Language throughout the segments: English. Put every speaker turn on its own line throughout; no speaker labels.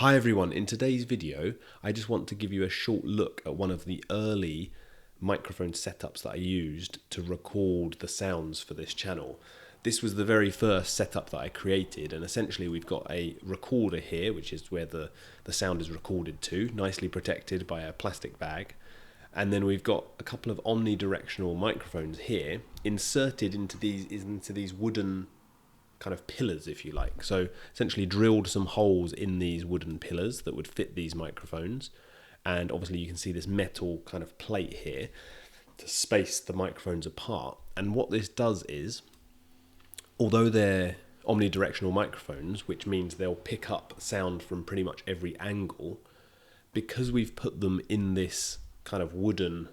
Hi everyone, in today's video I just want to give you a short look at one of the early microphone setups that I used to record the sounds for this channel. This was the very first setup that I created, and essentially we've got a recorder here, which is where the sound is recorded to, nicely protected by a plastic bag. And then we've got a couple of omnidirectional microphones here inserted into these wooden kind of pillars, if you like. So essentially drilled some holes in these wooden pillars that would fit these microphones. And obviously you can see this metal kind of plate here to space the microphones apart. And what this does is, although they're omnidirectional microphones, which means they'll pick up sound from pretty much every angle, because we've put them in this kind of wooden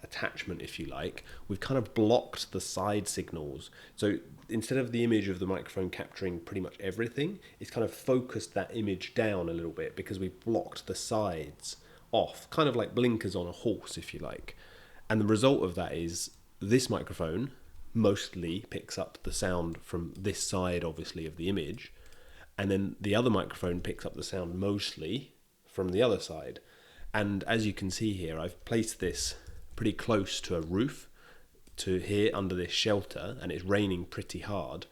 attachment, if you like, we've kind of blocked the side signals. So instead of the image of the microphone capturing pretty much everything, it's kind of focused that image down a little bit because we've blocked the sides off, kind of like blinkers on a horse, if you like. And the result of that is this microphone mostly picks up the sound from this side, obviously, of the image, and then the other microphone picks up the sound mostly from the other side. And as you can see here, I've placed this pretty close to a roof, to here under this shelter, and it's raining pretty hard.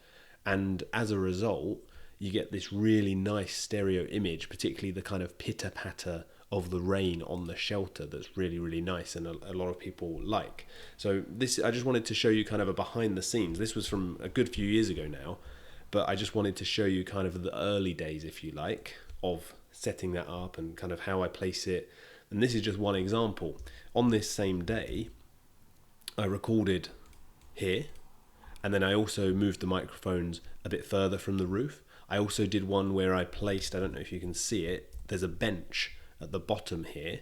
And as a result, you get this really nice stereo image, particularly the kind of pitter-patter of the rain on the shelter that's really, really nice and a lot of people like. So this, I just wanted to show you kind of a behind the scenes. This was from a good few years ago now, but I just wanted to show you kind of the early days, if you like, of setting that up and kind of how I place it. And this is just one example. On this same day, I recorded here, and then I also moved the microphones a bit further from the roof. I also did one where I placed, I don't know if you can see it, there's a bench at the bottom here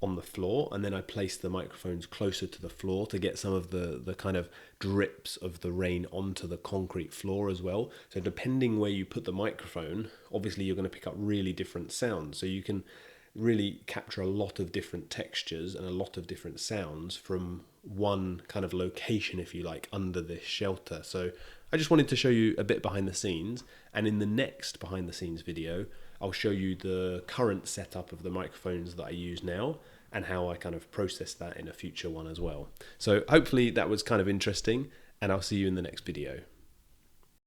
on the floor, and then I placed the microphones closer to the floor to get some of the kind of drips of the rain onto the concrete floor as well. So depending where you put the microphone, obviously you're going to pick up really different sounds. So you can really capture a lot of different textures and a lot of different sounds from one kind of location, if you like, under this shelter. So I just wanted to show you a bit behind the scenes, and in the next behind the scenes video I'll show you the current setup of the microphones that I use now and how I kind of process that in a future one as well. So hopefully that was kind of interesting, and I'll see you in the next video.